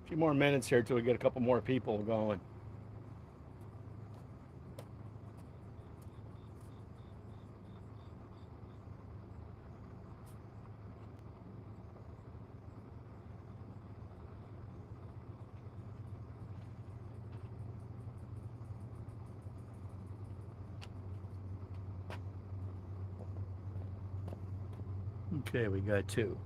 few more minutes here till we get a couple more people going. Okay, we got two.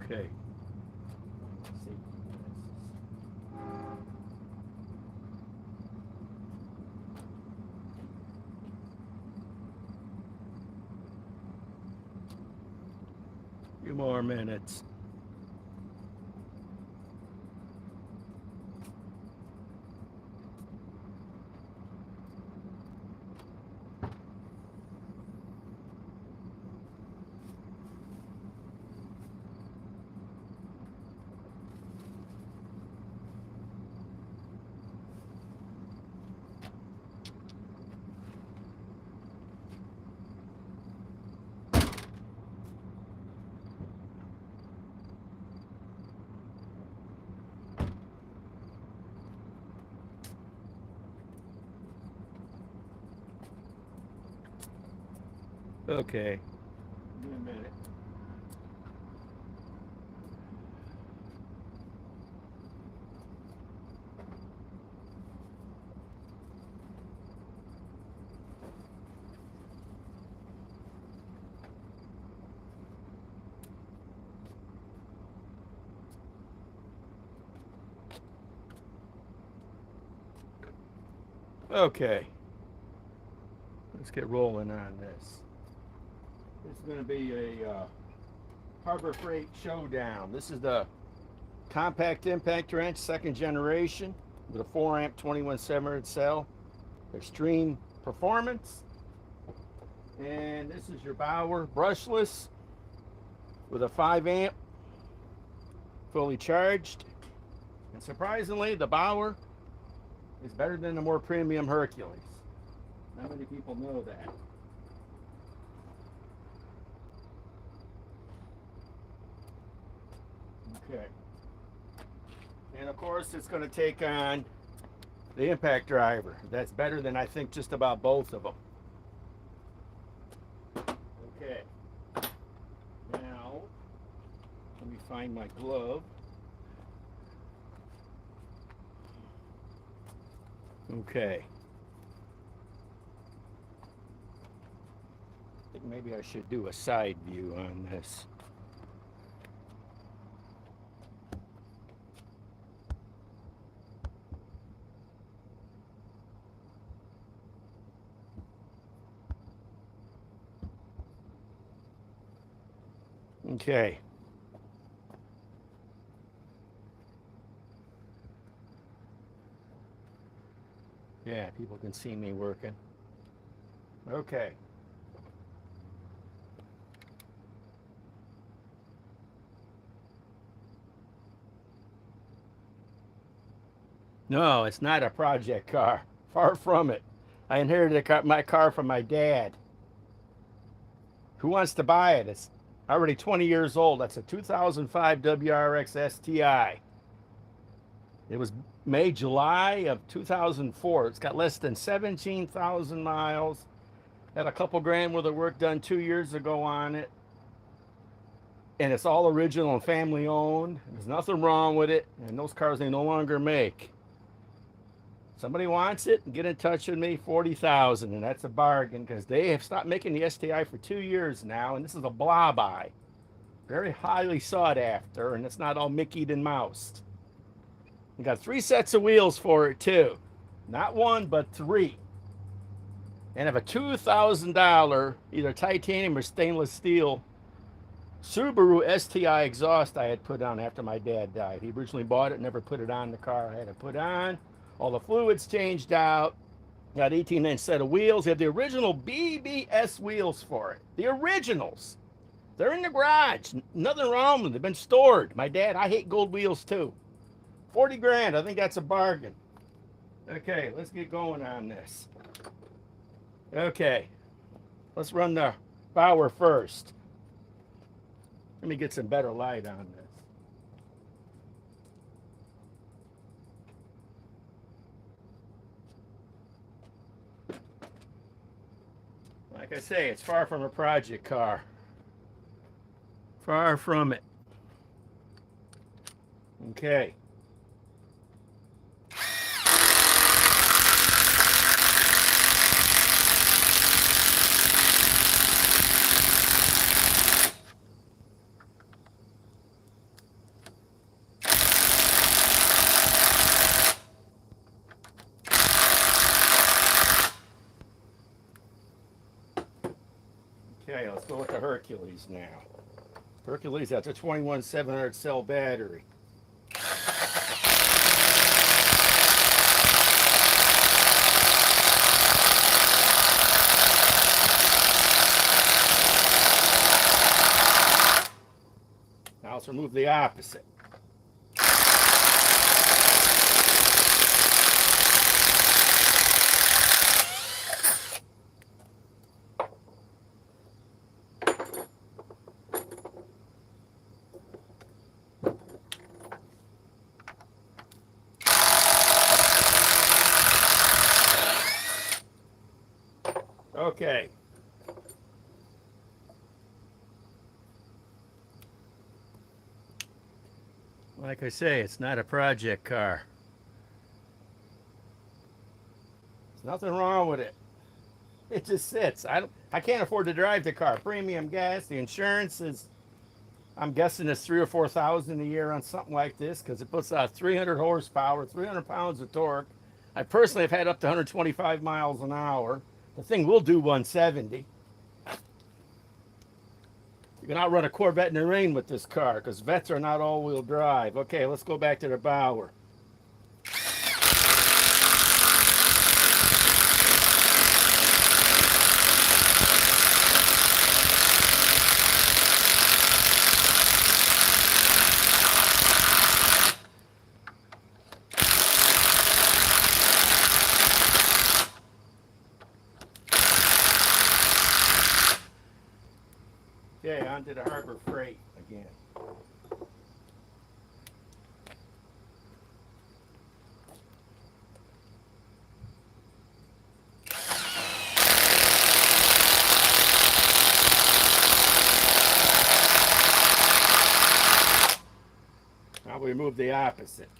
Okay. Few more minutes. Okay. Give me a minute. Okay. Let's get rolling on this. This is going to be a Harbor Freight Showdown. This is the compact impact wrench, second generation, with a 4 amp 21/7 cell, extreme performance. And this is your Bauer brushless with a 5 amp, fully charged. And surprisingly, the Bauer is better than the more premium Hercules. Not many people know that. Okay. And of course, it's going to take on the impact driver. That's better than I think just about both of them. Okay. Now, let me find my glove. Okay. I think maybe I should do a side view on this. Okay. Yeah, people can see me working. Okay. No, it's not a project car. Far from it. I inherited my car from my dad. Who wants to buy it? It's already 20 years old. That's a 2005 WRX STI. It was made July of 2004. It's got less than 17,000 miles. Had a couple grand worth of work done 2 years ago on it. And it's all original and family owned. There's nothing wrong with it. And those cars they no longer make. Somebody wants it, get in touch with me, 40,000, and that's a bargain because they have stopped making the STI for 2 years now, and this is a blob eye. Very highly sought after, and it's not all Mickey'd and moused. We got 3 sets of wheels for it too. Not 1, but 3. And have a $2,000 either titanium or stainless steel Subaru STI exhaust I had put on after my dad died. He originally bought it, never put it on the car. I had it put on. All the fluids changed out. Got 18-inch set of wheels. They have the original BBS wheels for it. The originals. They're in the garage. Nothing wrong with them. They've been stored. My dad, I hate gold wheels too. 40 grand. I think that's a bargain. Okay, let's get going on this. Okay, let's run the power first. Let me get some better light on this. Like I say, it's far from a project car. Far from it. Okay. Okay, let's go with the Hercules now. Hercules, that's a 21,700 cell battery. Now let's remove the opposite. Okay. Like I say, it's not a project car. There's nothing wrong with it. It just sits. I can't afford to drive the car. Premium gas, the insurance is, I'm guessing it's 3,000 or 4,000 a year on something like this because it puts out 300 horsepower, 300 pounds of torque. I personally have had up to 125 miles an hour. The thing will do 170. You can outrun a Corvette in the rain with this car because Vets are not all-wheel drive. Okay, let's go back to the bower. Okay, on to the Harbor Freight again. Now we remove the opposite.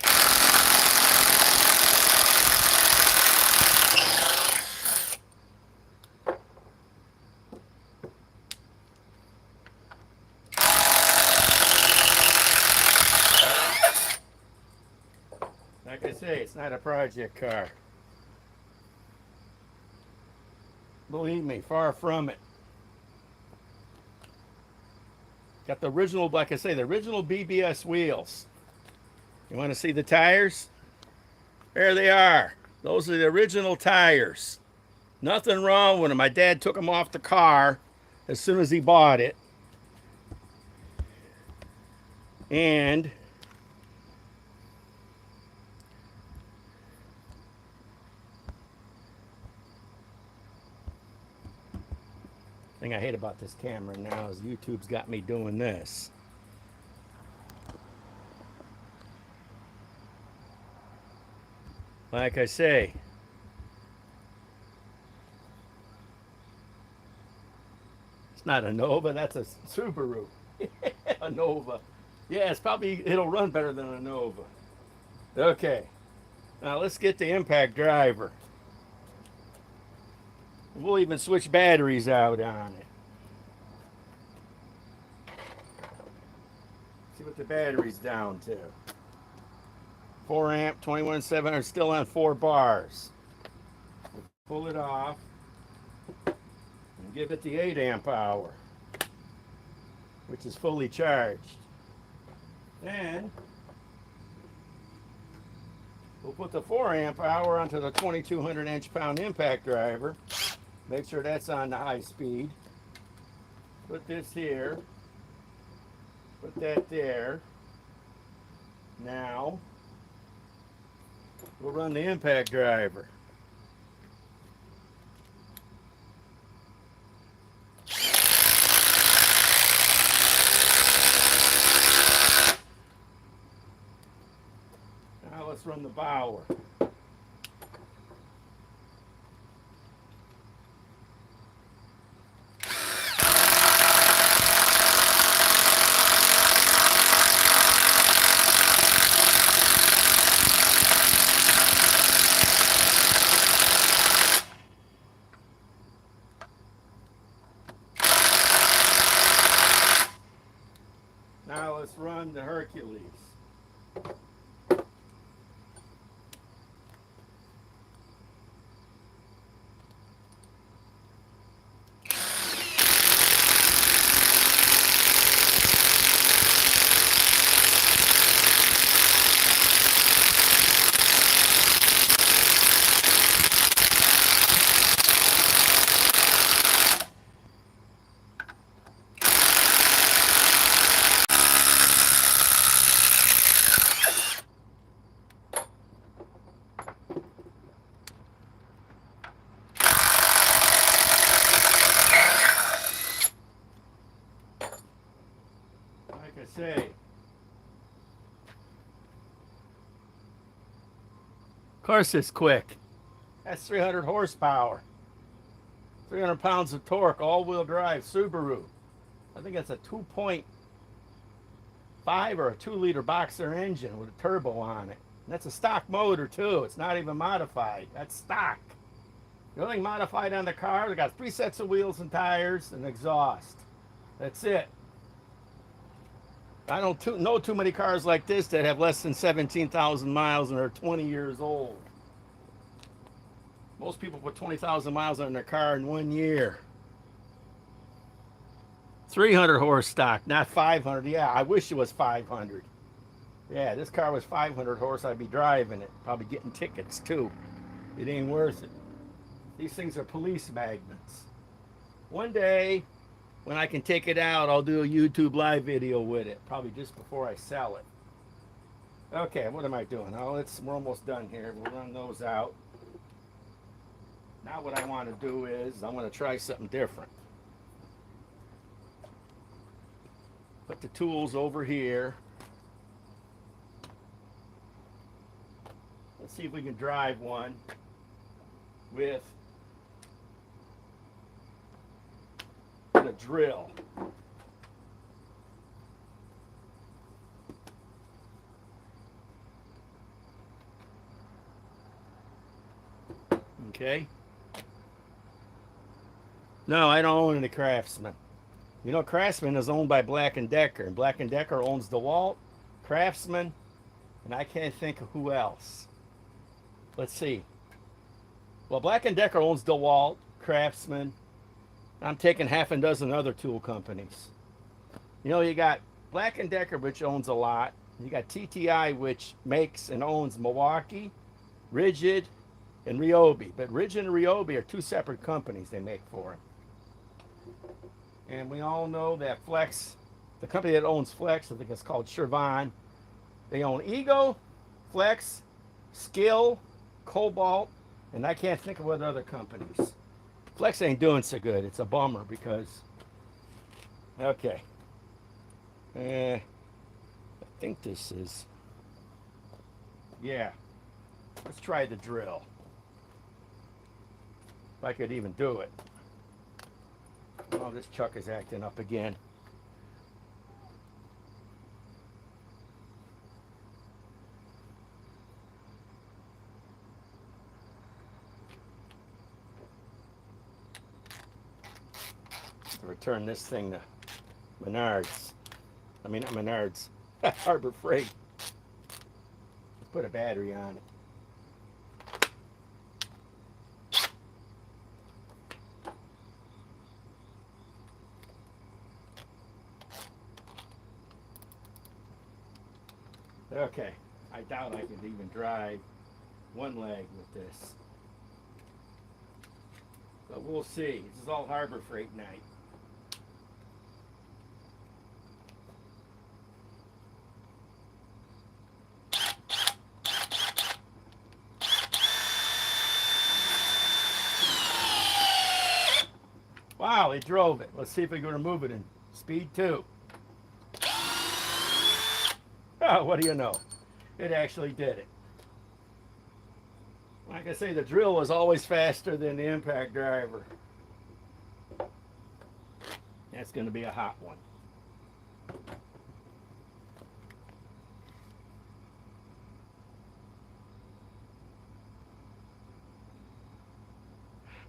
Like I say, it's not a project car. Believe me, far from it. Got the original, like I say, the original BBS wheels. You want to see the tires? There they are. Those are the original tires. Nothing wrong with them. My dad took them off the car as soon as he bought it. And the thing I hate about this camera now is YouTube's got me doing this. Like I say, it's not a Nova, that's a Subaru. A Nova. Yeah, it'll run better than a Nova. Okay, now let's get the impact driver. We'll even switch batteries out on it. See what the battery's down to. 4 amp, 21,700, still on 4 bars. We'll pull it off and give it the 8 amp hour. which is fully charged. Then we'll put the 4 amp hour onto the 2200 inch-pound impact driver. Make sure that's on the high speed. Put this here. Put that there. Now we'll run the impact driver. Now let's run the bower. Now let's run the Hercules. Like I say, of course it's quick. That's 300 horsepower, 300 pounds of torque, all-wheel drive Subaru. I think that's a 2.5 or a 2-liter boxer engine with a turbo on it. And that's a stock motor too. It's not even modified. That's stock. The only thing modified on the car, they got 3 sets of wheels and tires and exhaust. That's it. I don't know too many cars like this that have less than 17,000 miles and are 20 years old. Most people put 20,000 miles on their car in 1 year. 300 horse stock, not 500. Yeah, I wish it was 500. Yeah, this car was 500 horse, I'd be driving it. Probably getting tickets too. It ain't worth it. These things are police magnets. One day, when I can take it out, I'll do a YouTube live video with it, probably just before I sell it. Okay, what am I doing? Oh, we're almost done here. We'll run those out. Now what I want to do is, I want to try something different. Put the tools over here. Let's see if we can drive one with a drill. Okay. No, I don't own any Craftsman. You know, Craftsman is owned by Black & Decker, and Black & Decker owns DeWalt, Craftsman, and I can't think of who else. Let's see. Well, Black & Decker owns DeWalt, Craftsman. I'm taking half a dozen other tool companies. You know, you got Black & Decker, which owns a lot. You got TTI, which makes and owns Milwaukee, Rigid, and Ryobi. But Rigid and Ryobi are 2 separate companies they make for them. And we all know that Flex, the company that owns Flex, I think it's called Shervan. They own Ego, Flex, Skill, Cobalt, and I can't think of what other companies. Flex ain't doing so good. It's a bummer because, okay. I think this is, yeah. Let's try the drill. If I could even do it. Oh, this chuck is acting up again. Return this thing to Menards. I mean, not Menards. Harbor Freight. Let's put a battery on it. Okay, I doubt I could even drive one leg with this. But we'll see. This is all Harbor Freight night. Wow, it drove it. Let's see if we can remove it in speed 2. Oh, what do you know? It actually did it. Like I say, the drill is always faster than the impact driver. That's going to be a hot one.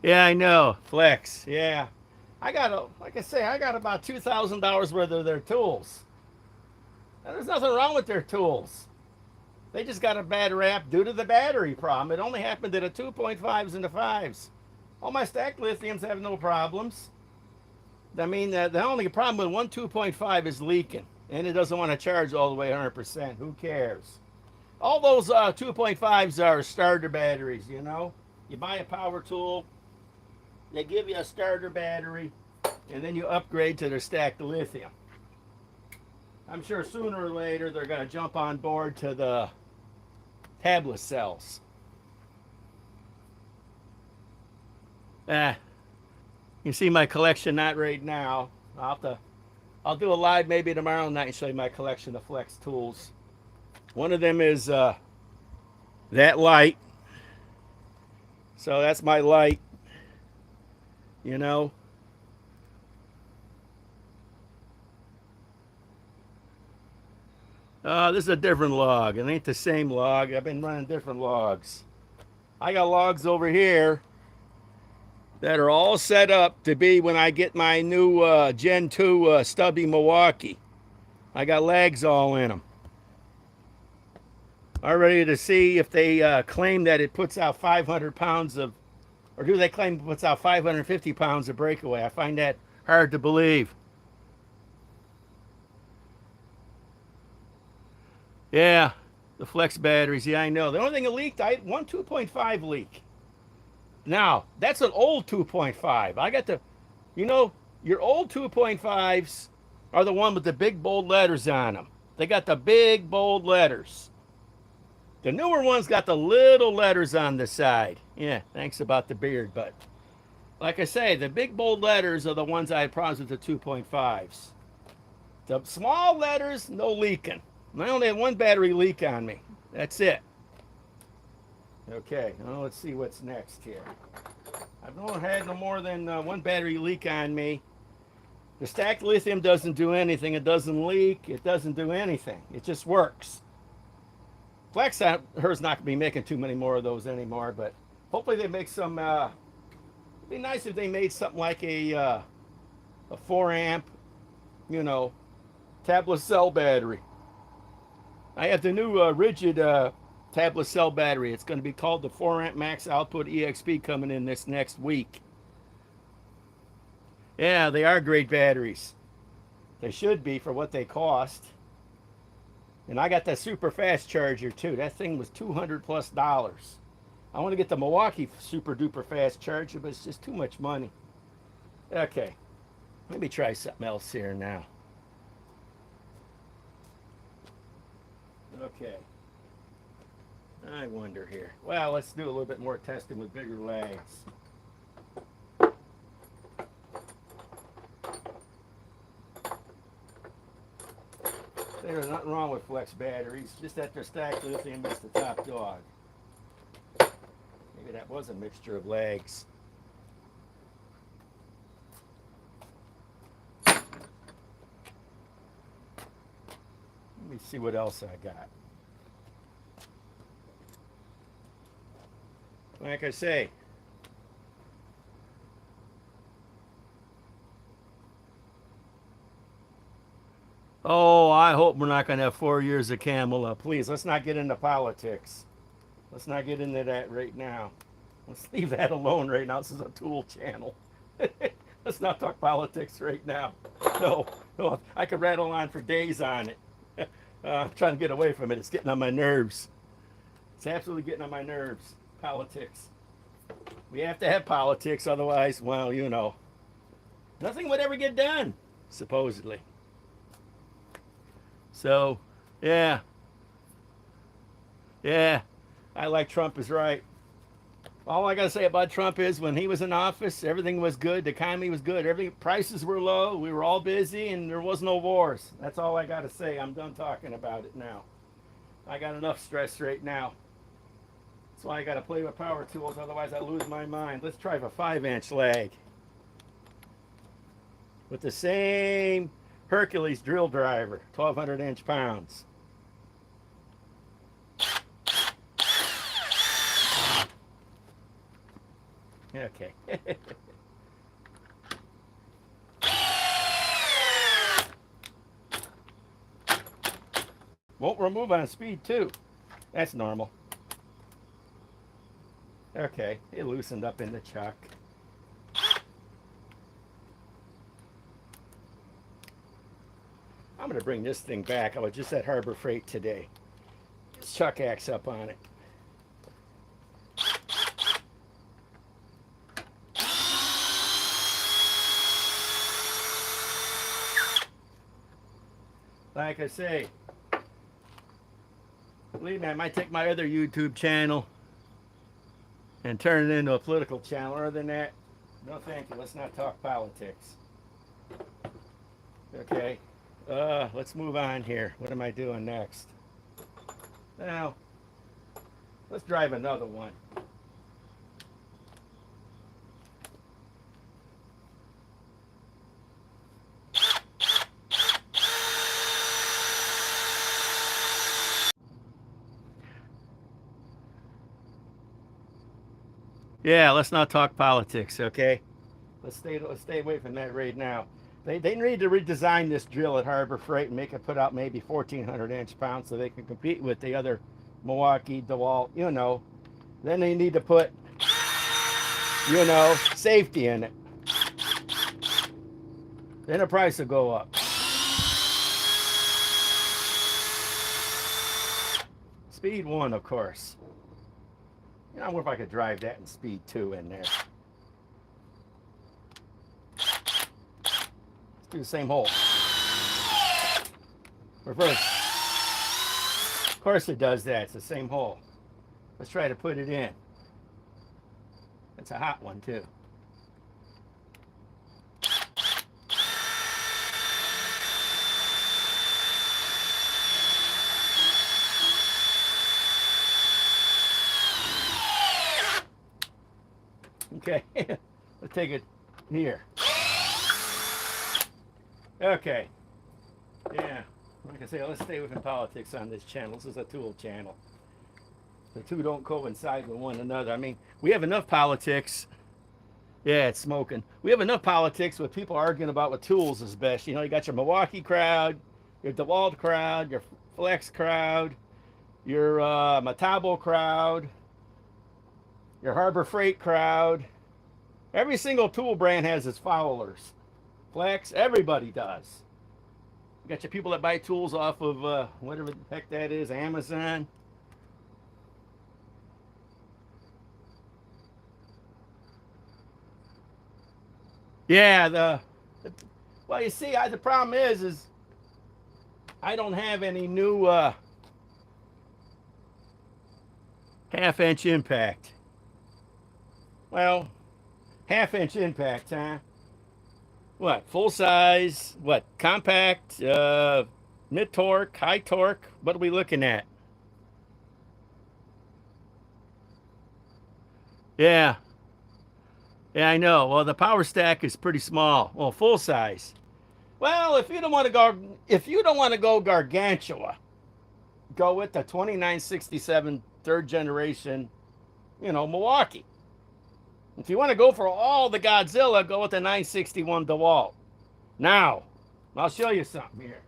Yeah, I know. Flex. Yeah. Like I say, I got about $2,000 worth of their tools. And there's nothing wrong with their tools. They just got a bad rap due to the battery problem. It only happened to the 2.5s and the 5s. All my stacked lithiums have no problems. I mean, the only problem with one 2.5 is leaking, and it doesn't want to charge all the way 100%. Who cares? All those 2.5s are starter batteries, you know. You buy a power tool, they give you a starter battery, and then you upgrade to their stacked lithium. I'm sure sooner or later they're going to jump on board to the tablet cells. You see my collection, not right now. I'll do a live maybe tomorrow night and show you my collection of flex tools. One of them is that light. So that's my light, you know. This is a different log. It ain't the same log. I've been running different logs. I got logs over here that are all set up to be when I get my new Gen 2 stubby Milwaukee. I got lags all in them. I'm ready to see if they claim that it puts out 500 pounds of, or do they claim it puts out 550 pounds of breakaway? I find that hard to believe. Yeah, the flex batteries. Yeah, I know. The only thing that leaked, I had one 2.5 leak. Now, that's an old 2.5. I got the, you know, your old 2.5s are the one with the big bold letters on them. They got the big bold letters. The newer ones got the little letters on the side. Yeah, thanks about the beard, but like I say, the big bold letters are the ones I had problems with the 2.5s. The small letters, no leaking. I only had one battery leak on me. That's it. Okay, now let's see what's next here. I've not had no more than one battery leak on me. The stacked lithium doesn't do anything. It doesn't leak. It doesn't do anything. It just works. Flex, her's not going to be making too many more of those anymore, but hopefully they make some, it'd be nice if they made something like a 4 amp, you know, tablet cell battery. I have the new rigid tablet cell battery. It's going to be called the 4 amp max output EXP coming in this next week. Yeah, they are great batteries. They should be for what they cost. And I got that super fast charger too. That thing was $200+. I want to get the Milwaukee super duper fast charger, but it's just too much money. Okay, let me try something else here now. Okay. I wonder here. Well, let's do a little bit more testing with bigger lags. There's nothing wrong with flex batteries, just that their stacked lithium is the top dog. Maybe that was a mixture of lags. Let me see what else I got. Like I say, oh, I hope we're not going to have 4 years of Camel. Please, let's not get into politics. Let's not get into that right now. Let's leave that alone right now. This is a tool channel. Let's not talk politics right now. No, I could rattle on for days on it. I'm trying to get away from it. It's getting on my nerves. It's absolutely getting on my nerves. Politics. We have to have politics, otherwise, well, you know, nothing would ever get done, supposedly. So, yeah, yeah, I like Trump is right. All I got to say about Trump is when he was in office, everything was good. The economy was good. Everything, prices were low. We were all busy and there was no wars. That's all I got to say. I'm done talking about it now. I got enough stress right now. That's why I got to play with power tools. Otherwise, I lose my mind. Let's try a 5-inch lag with the same Hercules drill driver, 1,200 inch pounds. Okay. Won't remove on speed too. That's normal. Okay, it loosened up in the chuck. I'm gonna bring this thing back. I was just at Harbor Freight today. This chuck acts up on it. Like I say, believe me, I might take my other YouTube channel and turn it into a political channel. Other than that, no thank you. Let's not talk politics. Okay, let's move on here. What am I doing next? Now, let's drive another one. Yeah, let's not talk politics, okay? Let's stay away from that right now. They need to redesign this drill at Harbor Freight and make it put out maybe 1,400 inch pounds so they can compete with the other Milwaukee, DeWalt, you know. Then they need to put, you know, safety in it. Then the price will go up. Speed 1, of course. You know, I wonder if I could drive that in speed 2 in there. Let's do the same hole. Reverse. Of course it does that. It's the same hole. Let's try to put it in. It's a hot one, too. Okay, let's take it here. Okay, yeah, like I say, let's stay within politics on this channel. This is a tool channel. The two don't coincide with one another. I mean, we have enough politics. Yeah, it's smoking. We have enough politics with people arguing about what tools is best. You know, you got your Milwaukee crowd, your DeWalt crowd, your Flex crowd, your Metabo crowd, your Harbor Freight crowd. Every single tool brand has its followers. Flex, everybody does. You got your people that buy tools off of whatever the heck that is, Amazon. Yeah, well, you see, the problem is I don't have any new half-inch impact. Well, half-inch impact, huh? What, full size, what, compact, mid torque, high torque? What are we looking at? Yeah, yeah, I know. Well, the power stack is pretty small. Well, full size. Well, if you don't want to go gargantua, go with the 2967 third generation, you know, Milwaukee. If you want to go for all the Godzilla, go with the 961 DeWalt. Now, I'll show you something here.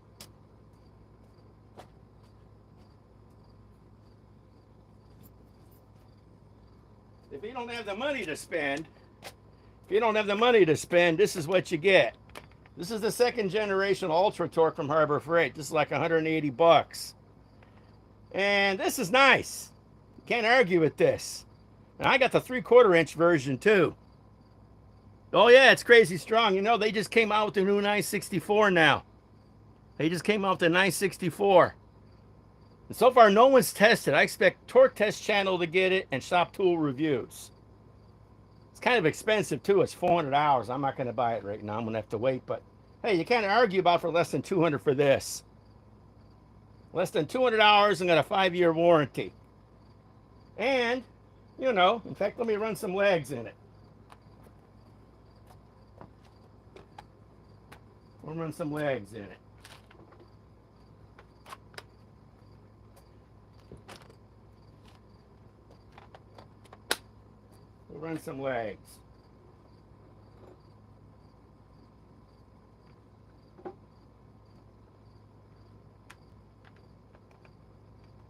If you don't have the money to spend, this is what you get. This is the second generation Ultra Torque from Harbor Freight. This is like 180 bucks. And this is nice. Can't argue with this. And I got the 3/4 inch version too. Oh yeah, it's crazy strong. You know, they just came out with the new 964 now. They just came out with the 964. And so far, no one's tested. I expect Torque Test Channel to get it and Shop Tool Reviews. It's kind of expensive too. It's $400. I'm not going to buy it right now. I'm going to have to wait. But hey, you can't argue about for less than $200 for this. Less than $200 and got a 5-year warranty. And, you know, in fact, let me run some legs in it. We'll run some legs in it. We'll run some legs.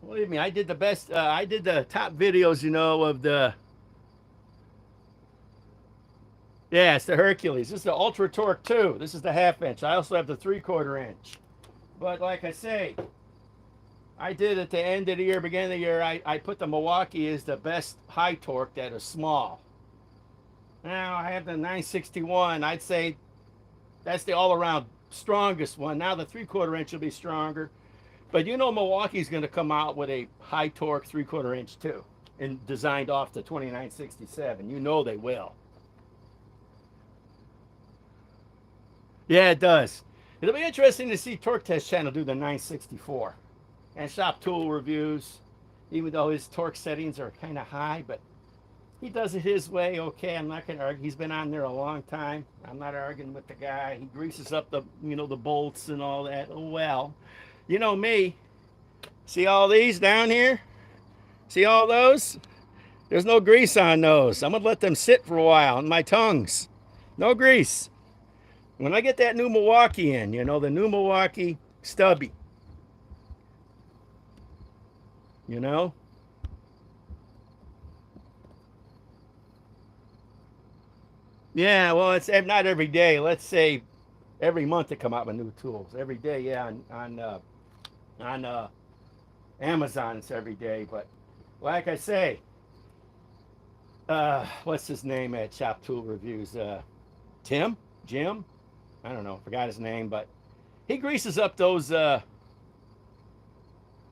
Believe me, I did the best. I did the top videos, you know, of the. Yeah, it's the Hercules. This is the Ultra Torque 2. This is the 1/2 inch. I also have the 3/4 inch. But like I say, I did at the end of the year, beginning of the year, I put the Milwaukee as the best high torque that is small. Now I have the 961. I'd say that's the all-around strongest one. Now the 3/4 inch will be stronger. But you know Milwaukee's going to come out with a high torque 3/4 inch too, and designed off the 2967. You know they will. Yeah, it does. It'll be interesting to see Torque Test Channel do the 964 and Shop Tool Reviews, even though his torque settings are kind of high, but he does it his way. Okay, I'm not going to argue. He's been on there a long time. I'm not arguing with the guy. He greases up the, you know, the bolts and all that. Oh, well, you know me. See all these down here? See all those? There's no grease on those. I'm going to let them sit for a while on my tongues. No grease. When I get that new Milwaukee in, you know, the new Milwaukee stubby, you know, yeah, well, it's not every day. Let's say every month they come out with new tools. Every day, yeah, on Amazon it's every day. But like I say, what's his name at Shop Tool Reviews? Jim? I don't know, forgot his name, but he greases up those you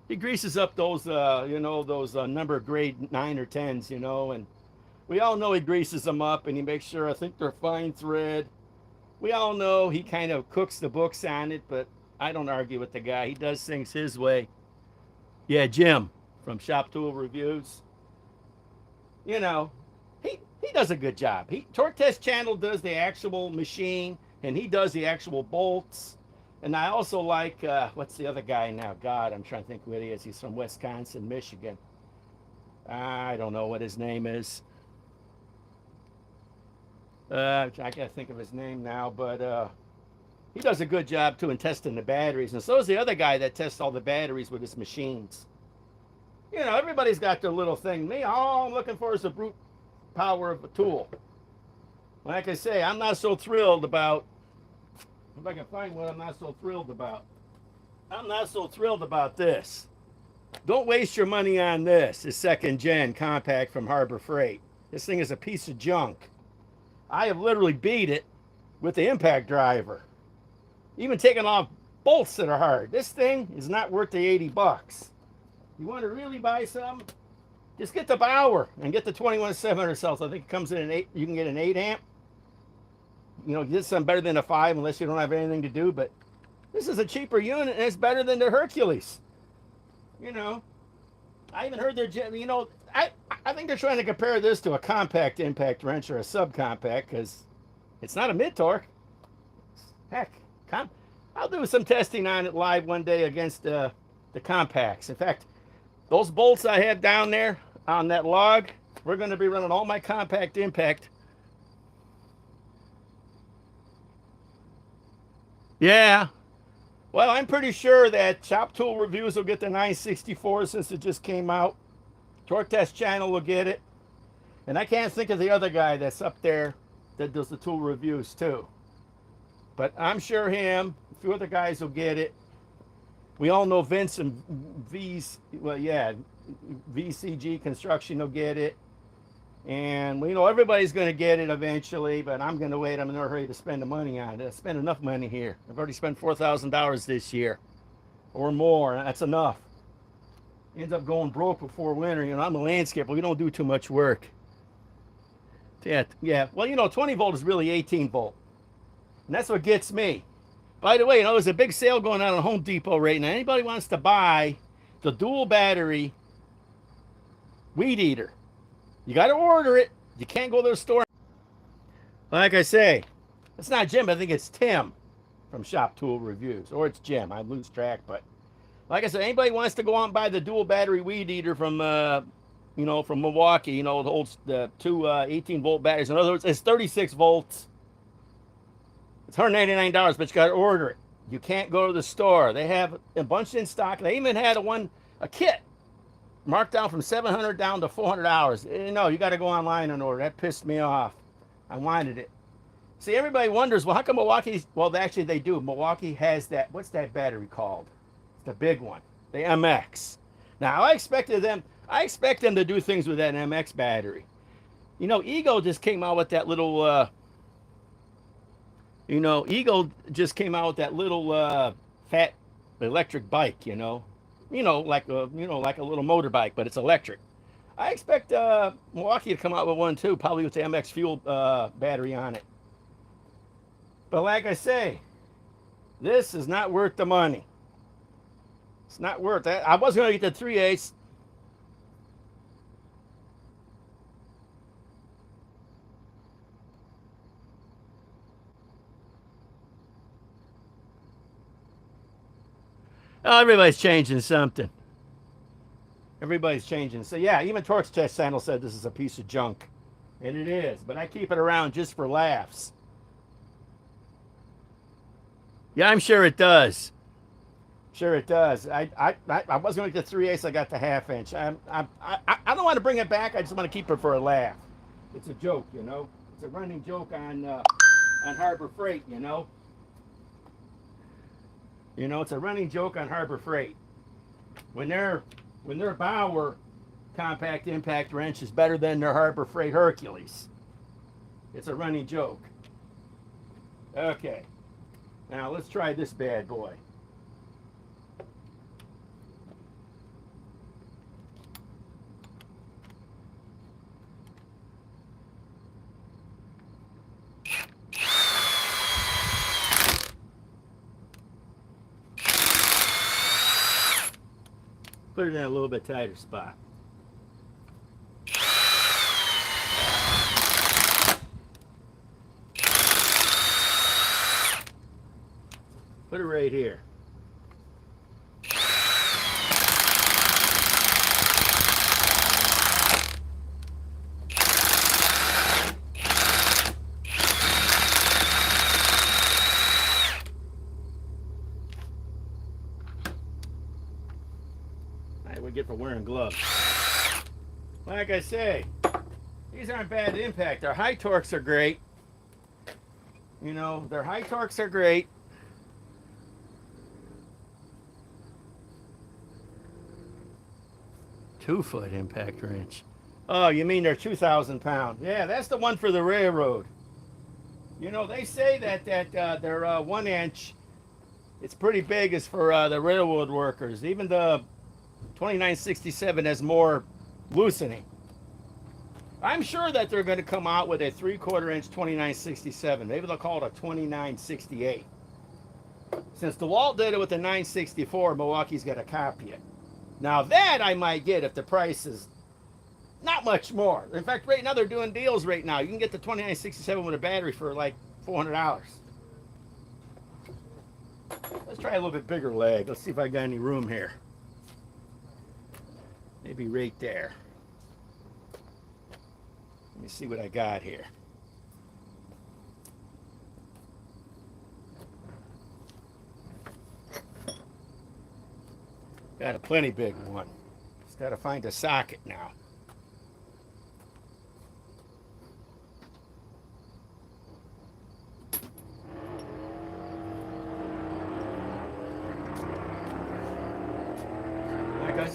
know, those number grade 9 or 10s, you know, and we all know he greases them up and he makes sure, I think they're fine thread. We all know he kind of cooks the books on it, but I don't argue with the guy. He does things his way. Yeah, Jim from Shop Tool Reviews. You know, he does a good job. Torque Test Channel does the actual machine, and he does the actual bolts. And I also like, what's the other guy now? God, I'm trying to think who he is. He's from Wisconsin, Michigan. I don't know what his name is. I gotta think of his name now, but he does a good job too in testing the batteries. And so is the other guy that tests all the batteries with his machines. You know, everybody's got their little thing. Me, all I'm looking for is the brute power of a tool. Like I say, I'm not so thrilled about, if I can find what I'm not so thrilled about. I'm not so thrilled about this. Don't waste your money on this. This 2nd gen compact from Harbor Freight. This thing is a piece of junk. I have literally beat it with the impact driver. Even taking off bolts that are hard. This thing is not worth the 80 bucks. You want to really buy some? Just get the Bauer and get the 21700 cells. I think it comes in an 8. You can get an 8 amp. You know, get something better than a 5 unless you don't have anything to do. But this is a cheaper unit and it's better than the Hercules. You know, I even heard they're, you know, I think they're trying to compare this to a compact impact wrench or a subcompact because it's not a mid-torque. Heck, I'll do some testing on it live one day against the compacts. In fact, those bolts I have down there on that log, we're going to be running all my compact impact. Yeah. Well, I'm pretty sure that Shop Tool Reviews will get the 964 since it just came out. Torque Test Channel will get it. And I can't think of the other guy that's up there that does the tool reviews too. But I'm sure him, a few other guys will get it. We all know Vince and VCG Construction will get it. And we know everybody's going to get it eventually, but I'm going to wait. I'm in no hurry to spend the money on it. I spent enough money here. I've already spent $4,000 this year or more. That's enough. Ends up going broke before winter. You know, I'm a landscaper. We don't do too much work. Yeah. Well, you know, 20 volt is really 18 volt. And that's what gets me. By the way, you know, there's a big sale going on at Home Depot right now. Anybody wants to buy the dual battery weed eater, you got to order it. You can't go to the store. Like I say, it's not Jim. I think it's Tim from Shop Tool Reviews. Or it's Jim. I lose track. But like I said, anybody wants to go out and buy the dual battery weed eater from, you know, from Milwaukee, you know, the two 18-volt batteries. In other words, it's 36 volts. It's $199, but you got to order it. You can't go to the store. They have a bunch in stock. They even had a kit marked down from $700 down to $400. No, you got to go online and order. That pissed me off. I wanted it. See, everybody wonders, well, how come Milwaukee's, well, actually they do. Milwaukee has that, what's that battery called? It's the big one, the MX. Now, I expect them to do things with that MX battery. You know, Ego just came out with that little, fat electric bike, like a little motorbike, but it's electric. I expect Milwaukee to come out with one too, probably with the MX fuel battery on it. But like I say, this is not worth the money. It's not worth that. I was going to get the 3/8. Oh, everybody's changing something. Everybody's changing. So yeah, even Torx Test Channel said this is a piece of junk. And it is, but I keep it around just for laughs. Yeah, I'm sure it does. Sure it does. I was going to get the 3/8, I got the 1/2 inch. I don't want to bring it back, I just want to keep it for a laugh. It's a joke, you know. It's a running joke on Harbor Freight, you know. You know, it's a running joke on Harbor Freight. When their Bauer compact impact wrench is better than their Harbor Freight Hercules. It's a running joke. Okay. Now let's try this bad boy. Put it in a little bit tighter spot. Put it right here. We get for wearing gloves. Like I say, these aren't bad to impact. Their high torques are great. You know, their high torques are great. Two-foot impact wrench. Oh, you mean they're 2,000 pound? Yeah, that's the one for the railroad. You know, they say that their 1 inch, it's pretty big, is for the railroad workers. Even the 2967 has more loosening. I'm sure that they're going to come out with a 3/4 inch 2967. Maybe they'll call it a 2968. Since DeWalt did it with the 964, Milwaukee's got to copy it. Now that I might get if the price is not much more. In fact, right now they're doing deals right now. You can get the 2967 with a battery for like $400. Let's try a little bit bigger leg. Let's see if I got any room here. Maybe right there. Let me see what I got here. Got a plenty big one. Just got to find a socket now.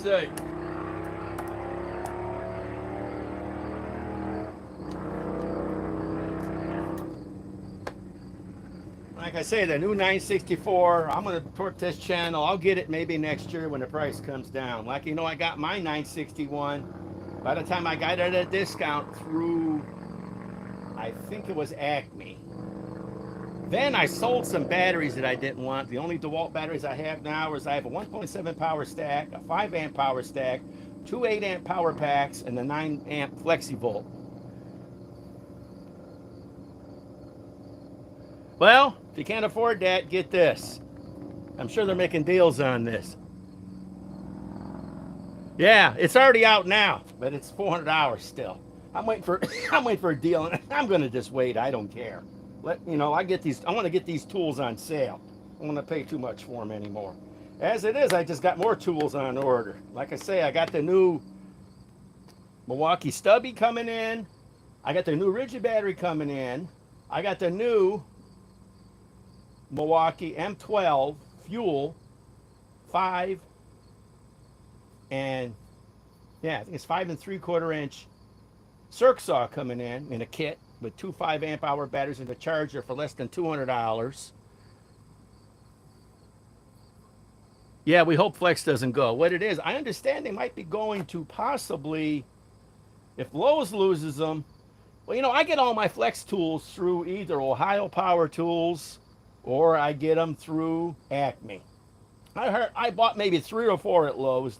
see. Like I say, the new 964, I'm going to port this channel. I'll get it maybe next year when the price comes down. Like, you know, I got my 961. By the time I got it at a discount through, I think it was Acme. Then I sold some batteries that I didn't want. The only DeWalt batteries I have now is I have a 1.7 power stack, a 5 amp power stack, two 8 amp power packs, and the 9 amp FlexiVolt. Well, if you can't afford that, get this. I'm sure they're making deals on this. Yeah, it's already out now, but it's $400 still. I'm waiting for I'm waiting for a deal, and I'm gonna just wait. I don't care. You know, I want to get these tools on sale. I don't want to pay too much for them anymore. As it is, I just got more tools on order. Like I say, I got the new Milwaukee stubby coming in. I got the new rigid battery coming in. I got the new Milwaukee M12 fuel 5 and yeah, I think it's 5 3/4 inch circ saw coming in a kit with two 5 amp hour batteries and a charger for less than $200. Yeah, we hope Flex doesn't go. What it is, I understand they might be going to possibly, if Lowe's loses them. Well, you know, I get all my Flex tools through either Ohio Power Tools or I get them through Acme. I bought maybe 3 or 4 at Lowe's.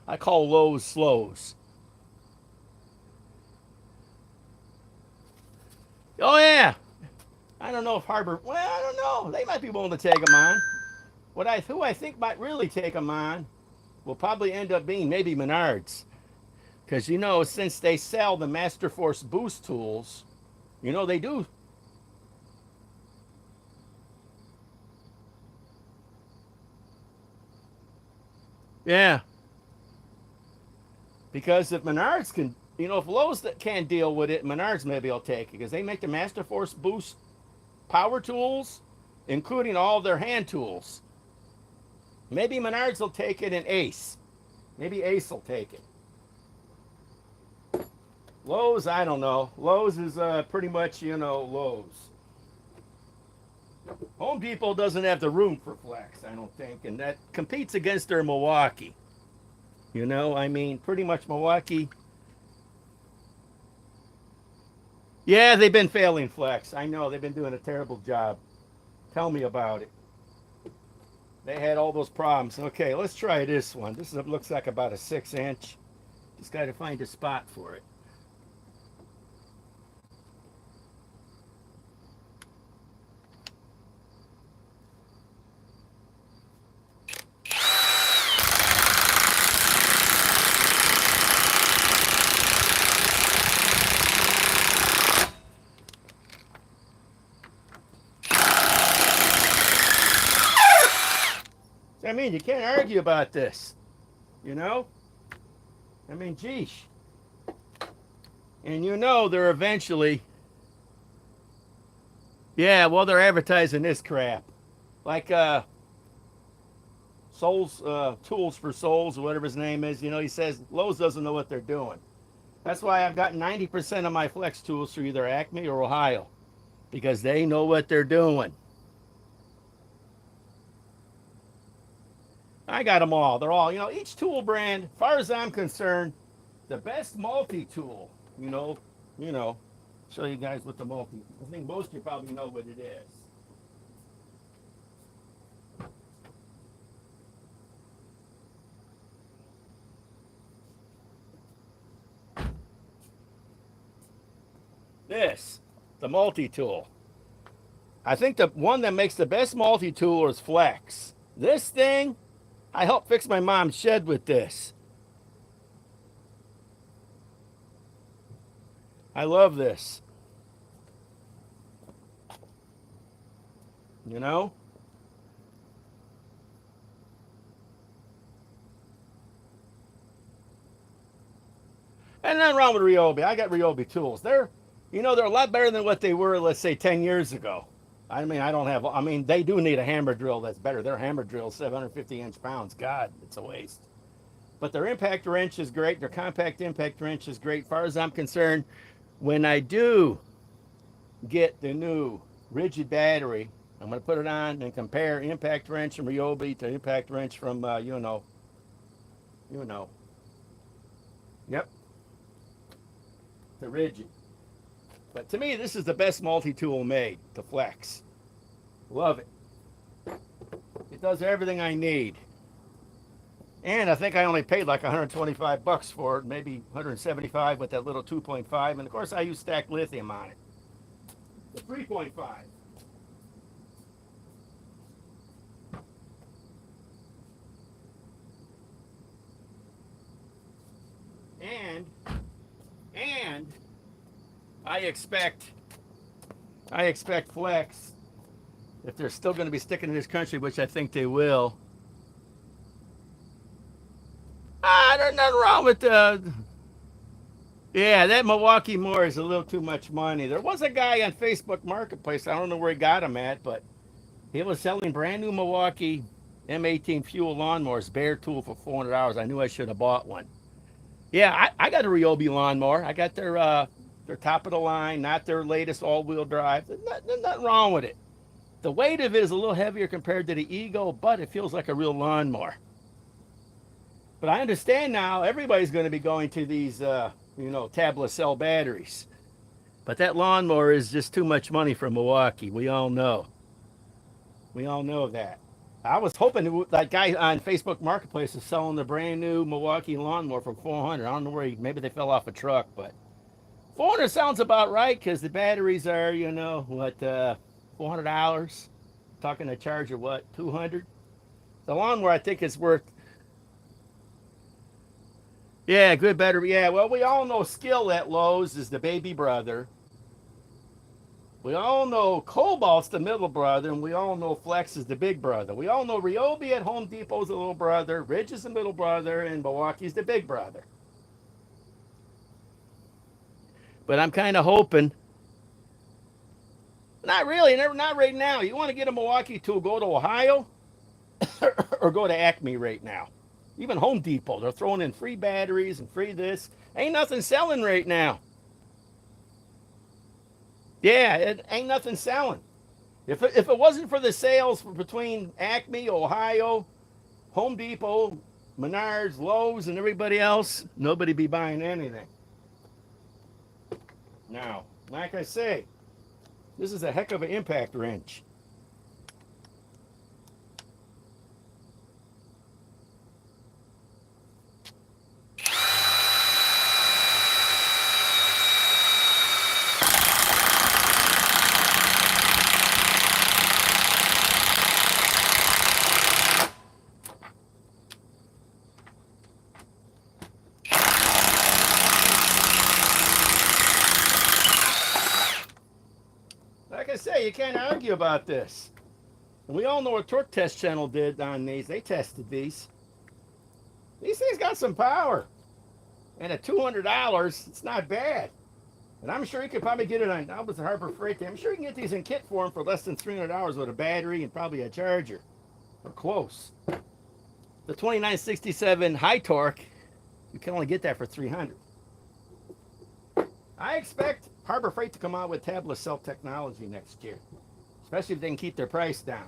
I call Lowe's slows. Oh yeah, I don't know if Harbor. Well, I don't know. They might be willing to take them on. Who I think might really take them on will probably end up being maybe Menards, because you know, since they sell the Master Force Boost tools, you know they do. Yeah, because if Menards can, you know, if Lowe's can't deal with it, Menards maybe will take it because they make the Master Force Boost power tools, including all their hand tools. Maybe Menards will take it and Ace. Maybe Ace will take it. Lowe's, I don't know. Lowe's is pretty much, you know, Lowe's. Home Depot doesn't have the room for Flex, I don't think, and that competes against their Milwaukee. You know, I mean, pretty much Milwaukee. Yeah, they've been failing Flex. I know, they've been doing a terrible job. Tell me about it. They had all those problems. Okay, let's try this one. This looks like about a 6-inch. Just got to find a spot for it. I mean, you can't argue about this, you know? I mean, geez. And you know they're eventually, yeah, well, they're advertising this crap. Like Souls, Tools for Souls, or whatever his name is, you know, he says Lowe's doesn't know what they're doing. That's why I've gotten 90% of my Flex tools through either Acme or Ohio, because they know what they're doing. I got them all. They're all, you know, each tool brand, as far as I'm concerned, the best multi-tool, you know, show you guys what the multi, I think most of you probably know what it is. This, the multi-tool. I think the one that makes the best multi-tool is Flex. This thing, I helped fix my mom's shed with this. I love this. You know? And nothing wrong with Ryobi. I got Ryobi tools. They're a lot better than what they were, let's say, 10 years ago. I mean, they do need a hammer drill that's better. Their hammer drill is 750 inch pounds. God, it's a waste. But their impact wrench is great. Their compact impact wrench is great. As far as I'm concerned, when I do get the new rigid battery, I'm going to put it on and compare impact wrench from Ryobi to impact wrench from, you know, yep, the rigid. But to me, this is the best multi-tool made, the Flex. Love it. It does everything I need. And I think I only paid like 125 bucks for it, maybe 175 with that little 2.5. And of course, I use stacked lithium on it. The 3.5. And I expect Flex, if they're still going to be sticking in this country, which I think they will. There's nothing wrong with yeah, that Milwaukee mower is a little too much money. There was a guy on Facebook Marketplace, I don't know where he got him at, but he was selling brand new Milwaukee M18 fuel lawnmowers, bare tool for $400. I knew I should have bought one. Yeah, I got a Ryobi lawnmower. I got their top of the line, not their latest all-wheel drive. There's nothing wrong with it. The weight of it is a little heavier compared to the Ego, but it feels like a real lawnmower. But I understand now everybody's going to be going to these, tablet cell batteries. But that lawnmower is just too much money for Milwaukee. We all know. We all know that. I was hoping that guy on Facebook Marketplace is selling the brand new Milwaukee lawnmower for 400. I don't know where maybe they fell off a truck, but 400 sounds about right because the batteries are, $400. Talking a charger, what, 200? The lawnmower I think is worth. Yeah, good battery. Yeah, well, we all know Skill at Lowe's is the baby brother. We all know Cobalt's the middle brother, and we all know Flex is the big brother. We all know Ryobi at Home Depot is the little brother, Ridge is the middle brother, and Milwaukee's the big brother. But I'm kind of hoping. Not really, not right now. You want to get a Milwaukee tool, go to Ohio or go to Acme right now. Even Home Depot, they're throwing in free batteries and free this. Ain't nothing selling right now. Yeah, it ain't nothing selling. If it wasn't for the sales between Acme, Ohio, Home Depot, Menards, Lowe's, and everybody else, nobody be buying anything. Now, like I say, this is a heck of an impact wrench. Like I say, you can't argue about this. And we all know what Torque Test Channel did on these. They tested these. These things got some power. And at $200, it's not bad. And I'm sure you could probably get it on, that was the Harbor Freight. I'm sure you can get these in kit form for less than $300 with a battery and probably a charger. Or close. The 2967 high torque, you can only get that for $300. I expect Harbor Freight to come out with tablet cell technology next year, especially if they can keep their price down.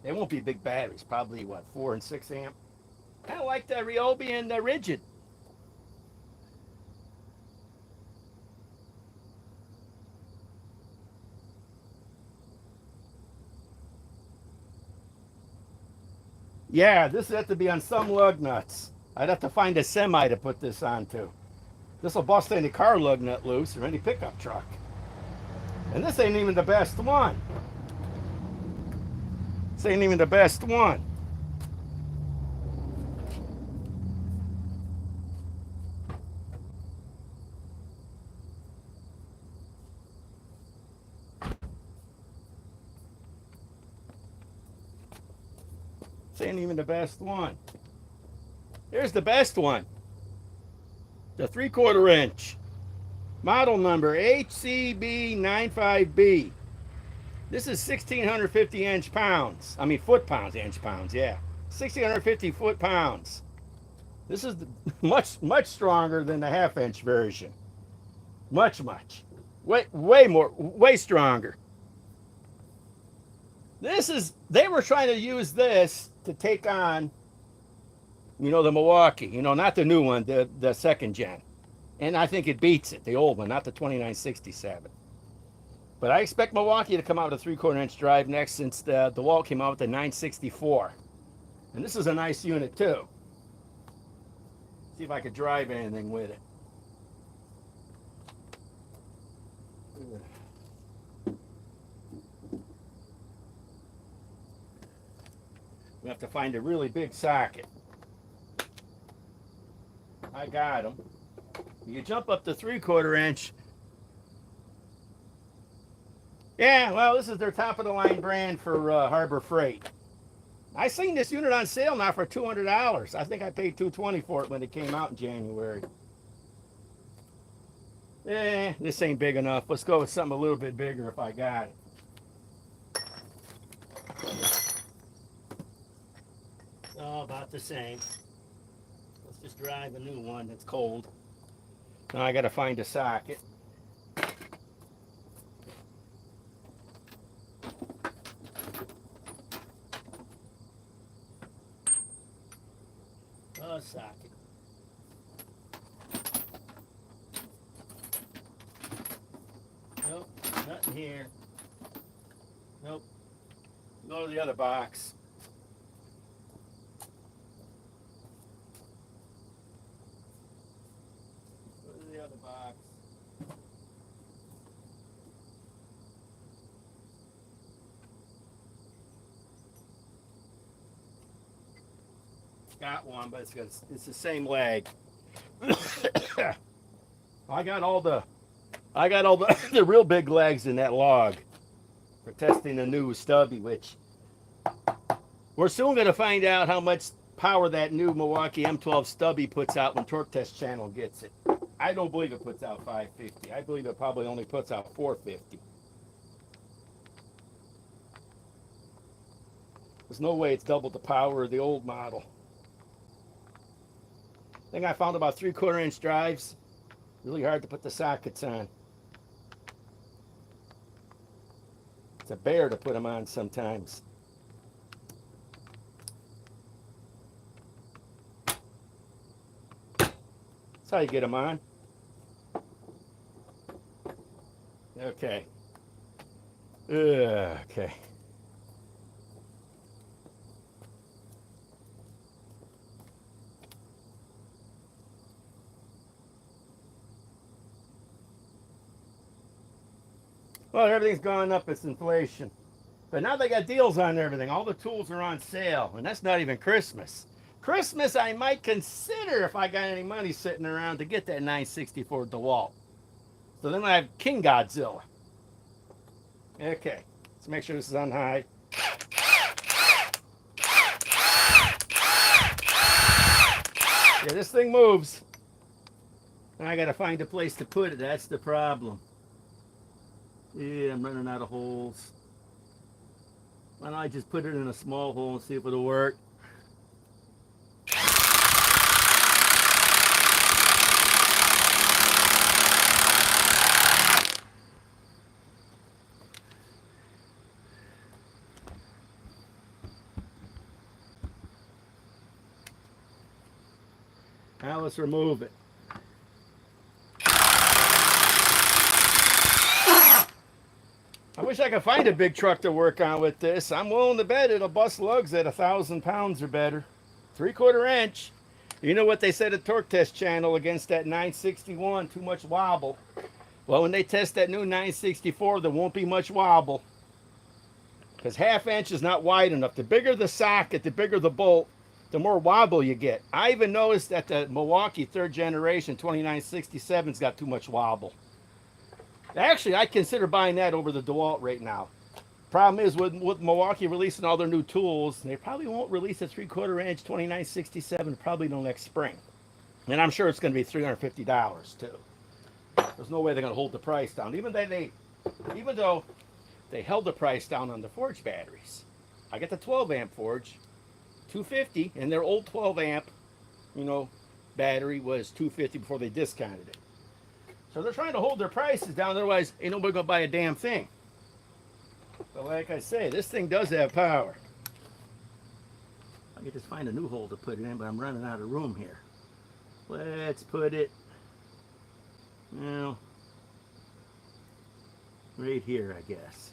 They won't be big batteries, probably what, 4 and 6 amp. Kind of like the Ryobi and the Rigid. Yeah, this would have to be on some lug nuts. I'd have to find a semi to put this onto. This will bust any car lug nut loose or any pickup truck. And this ain't even the best one. This ain't even the best one. This ain't even the best one. Here's the best one. The 3/4 inch. Model number HCB95B. This is 1,650 foot pounds, yeah. 1,650 foot pounds. This is much stronger than the half-inch version. Much. Way more, way stronger. They were trying to use this to take on, the Milwaukee, not the new one, the second gen. And I think it beats it, the old one, not the 2967. But I expect Milwaukee to come out with a 3/4 inch drive next, since the DeWalt came out with the 964. And this is a nice unit too. See if I could drive anything with it. We have to find a really big socket. I got them. You jump up to 3/4 inch. Yeah, well, this is their top of the line brand for Harbor Freight. I seen this unit on sale now for $200. I think I paid $220 for it when it came out in January. This ain't big enough. Let's go with something a little bit bigger if I got it. Oh, about the same. Let's just drive a new one that's cold. Now I gotta find a socket. A socket. Nope, nothing here. Nope. Go to the other box. Go to the other box. Got one, but it's the same leg. I got all the the real big legs in that log for testing the new stubby, which we're soon going to find out how much power that new Milwaukee M12 stubby puts out when Torque Test Channel gets it. I don't believe it puts out 550. I believe it probably only puts out 450. There's no way it's double the power of the old model. Thing I found about 3/4 inch drives, really hard to put the sockets on. It's a bear to put them on sometimes. That's how you get them on. Okay. Okay. Well, everything's gone up. It's inflation. But now they got deals on everything. All the tools are on sale. And that's not even Christmas. Christmas, I might consider, if I got any money sitting around, to get that 964 DeWalt. So then I have King Godzilla. Okay. Let's make sure this is on high. Yeah, this thing moves. And I got to find a place to put it. That's the problem. Yeah, I'm running out of holes. Why don't I just put it in a small hole and see if it'll work? Now let's remove it. I wish I could find a big truck to work on with this. I'm willing to bet it'll bust lugs at 1,000 pounds or better. 3/4 inch. You know what they said at Torque Test Channel against that 961, too much wobble. Well, when they test that new 964, there won't be much wobble. Because half inch is not wide enough. The bigger the socket, the bigger the bolt, the more wobble you get. I even noticed that the Milwaukee 3rd generation 2967's got too much wobble. Actually, I consider buying that over the DeWalt right now. Problem is, with Milwaukee releasing all their new tools, they probably won't release a 3/4 inch 2967 probably till next spring. And I'm sure it's going to be $350 too. There's no way they're going to hold the price down. Even though they held the price down on the Forge batteries. I get the 12 amp Forge, $250, and their old 12 amp you know, battery was $250 before they discounted it. So they're trying to hold their prices down, otherwise ain't nobody gonna buy a damn thing. But like I say, this thing does have power. I could just find a new hole to put it in, but I'm running out of room here. Let's put it, you know, right here, I guess.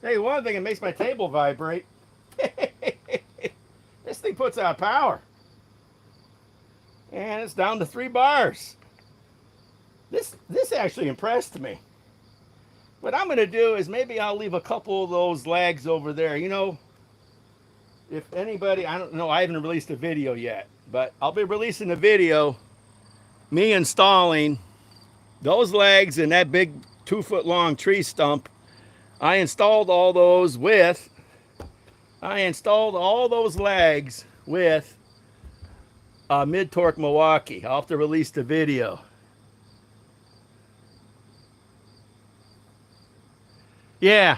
Hey, one thing, it makes my table vibrate. This thing puts out power. And it's down to 3 bars. This actually impressed me. What I'm going to do is maybe I'll leave a couple of those lags over there. You know, if anybody, I don't know, I haven't released a video yet, but I'll be releasing a video, me installing those legs in that big 2-foot long tree stump. I installed all those legs with mid-torque Milwaukee. I'll have to release the video. Yeah.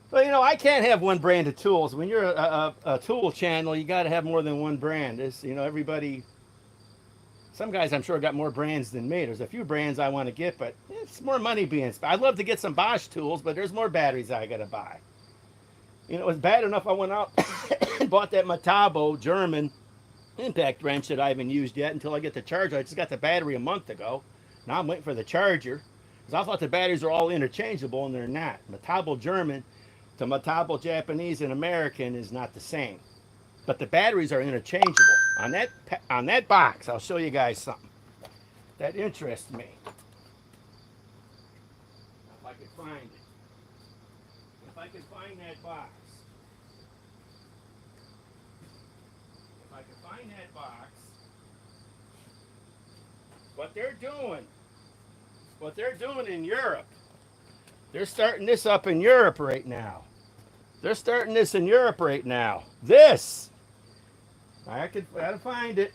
But, you know, I can't have one brand of tools. When you're a tool channel, you got to have more than one brand. It's, you know, everybody, some guys I'm sure got more brands than me. There's a few brands I want to get, but it's more money being spent. I'd love to get some Bosch tools, but there's more batteries I got to buy. You know, it's bad enough I went out and bought that Metabo German impact wrench that I haven't used yet until I get the charger. I just got the battery a month ago. Now I'm waiting for the charger. Because I thought the batteries are all interchangeable, and they're not. Metabo German to Metabo Japanese and American is not the same. But the batteries are interchangeable. On that box, I'll show you guys something that interests me. If I can find it. If I can find that box. If I can find that box. What they're doing in Europe, they're starting this up in Europe right now. They're starting this in Europe right now. This, I gotta find it.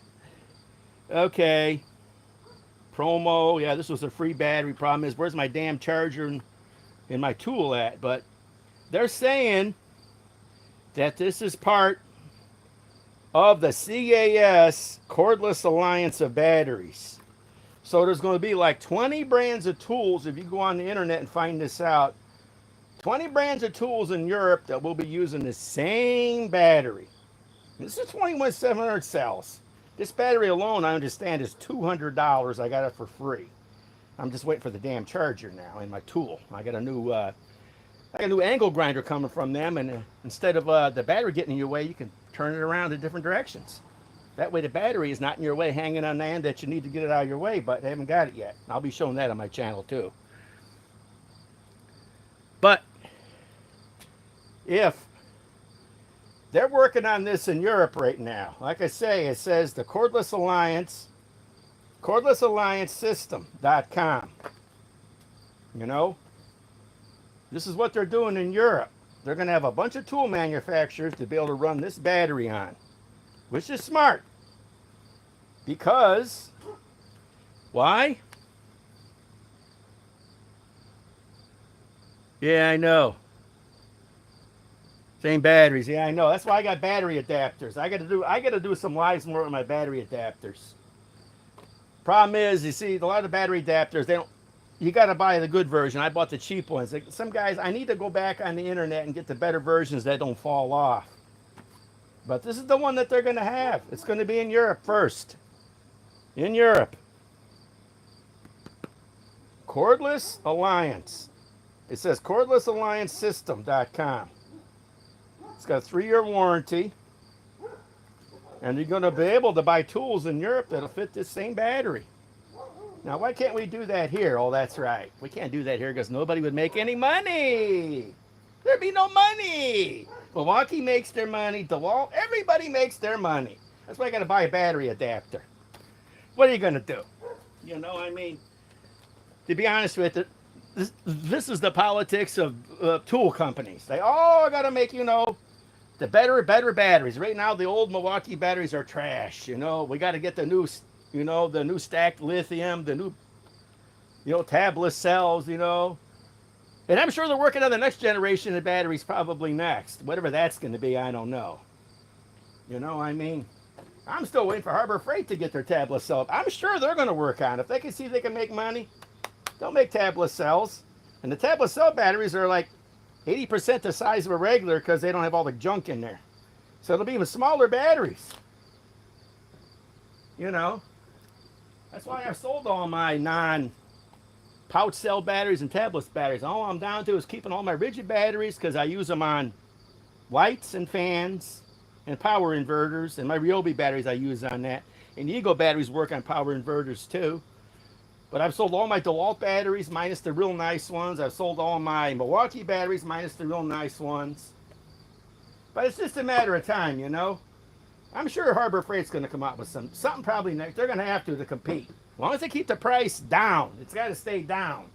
Okay, promo. Yeah, this was a free battery. Problem is, where's my damn charger and my tool at? But they're saying that this is part of the CAS Cordless Alliance of Batteries. So there's going to be like 20 brands of tools, if you go on the internet and find this out, 20 brands of tools in Europe that will be using the same battery. This is 21700 cells. This battery alone, I understand, is $200. I got it for free. I'm just waiting for the damn charger now and my tool. I got a new angle grinder coming from them, and instead of the battery getting in your way, you can turn it around in different directions. That way the battery is not in your way, hanging on the end that you need to get it out of your way, but I haven't got it yet. I'll be showing that on my channel too. But if they're working on this in Europe right now, like I say, it says the Cordless Alliance, cordlessalliancesystem.com. You know, this is what they're doing in Europe. They're going to have a bunch of tool manufacturers to be able to run this battery on, which is smart. Because, why? Yeah, I know. Same batteries. Yeah, I know. That's why I got battery adapters. I got to do some lives more with my battery adapters. Problem is, you see, a lot of battery adapters, they don't. You got to buy the good version. I bought the cheap ones. Like, some guys, I need to go back on the internet and get the better versions that don't fall off. But this is the one that they're going to have. It's going to be in Europe first. In Europe. Cordless Alliance. It says cordlessalliancesystem.com. It's got a 3-year warranty. And you're going to be able to buy tools in Europe that'll fit this same battery. Now, why can't we do that here? Oh, that's right. We can't do that here because nobody would make any money. There'd be no money. Milwaukee makes their money. DeWalt, everybody makes their money. That's why I got to buy a battery adapter. What are you going to do? You know, I mean, to be honest with you, this is the politics of tool companies. They all got to make, the better batteries. Right now, the old Milwaukee batteries are trash. We got to get the new, the new stacked lithium, the new, tabless cells, And I'm sure they're working on the next generation of batteries probably next. Whatever that's going to be, I don't know. I'm still waiting for Harbor Freight to get their tabless cell. I'm sure they're going to work on it. If they can see they can make money, they'll make tabless cells. And the tabless cell batteries are like 80% the size of a regular because they don't have all the junk in there. So it'll be even smaller batteries. That's why I've sold all my non-pouch cell batteries and tabless batteries. All I'm down to is keeping all my rigid batteries because I use them on lights and fans and power inverters. And my Ryobi batteries I use on that. And the Eagle batteries work on power inverters too. But I've sold all my DeWalt batteries minus the real nice ones. I've sold all my Milwaukee batteries minus the real nice ones. But it's just a matter of time, I'm sure Harbor Freight's going to come up with something probably next. They're going to have to compete. As long as they keep the price down, it's got to stay down.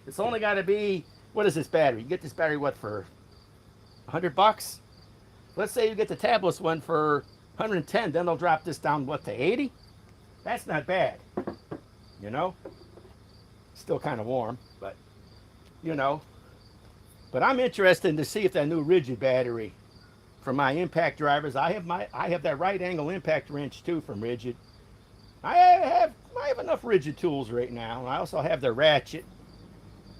It's only got to be, what is this battery? You get this battery, what, for $100? Let's say you get the tabless one for 110, then they'll drop this down, what, to 80? That's not bad, Still kind of warm, but, But I'm interested to see if that new rigid battery for my impact drivers, I have that right angle impact wrench too from Rigid. I have enough Rigid tools right now. I also have the ratchet.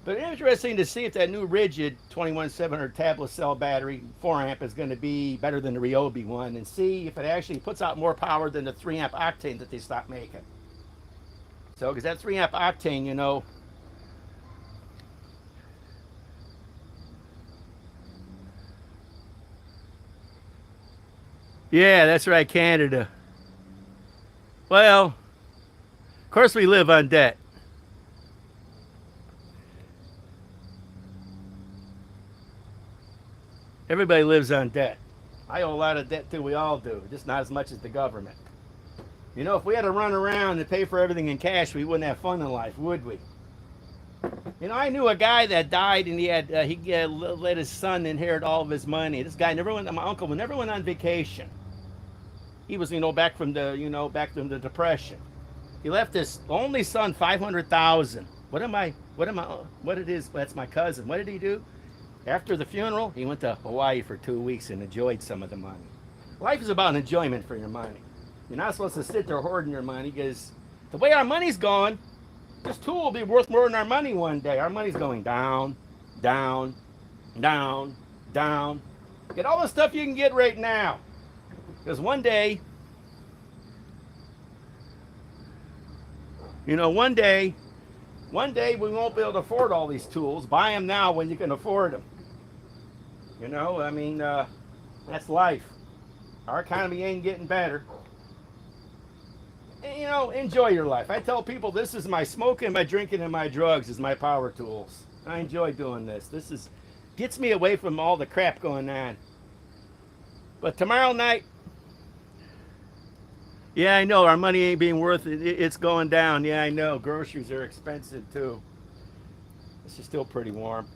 But interesting to see if that new Rigid 21700 tablet cell battery 4 amp is going to be better than the Ryobi one, and see if it actually puts out more power than the 3 amp octane that they stopped making. So, because that 3 amp octane, Yeah, that's right, Canada. Well, of course we live on debt. Everybody lives on debt. I owe a lot of debt too, we all do, just not as much as the government. If we had to run around and pay for everything in cash, we wouldn't have fun in life, would we? I knew a guy that died and he let his son inherit all of his money. This guy my uncle never went on vacation. He was, back from the Depression. He left his only son $500,000. That's my cousin. What did he do? After the funeral, he went to Hawaii for 2 weeks and enjoyed some of the money. Life is about enjoyment for your money. You're not supposed to sit there hoarding your money because the way our money's going, this tool will be worth more than our money one day. Our money's going down, down, down, down. Get all the stuff you can get right now. Because one day, one day we won't be able to afford all these tools. Buy them now when you can afford them. That's life. Our economy ain't getting better. And, enjoy your life. I tell people this is my smoking, my drinking, and my drugs is my power tools. I enjoy doing this. Gets me away from all the crap going on. But tomorrow night, yeah, I know, our money ain't being worth it. It's going down. Yeah, I know. Groceries are expensive, too. This is still pretty warm.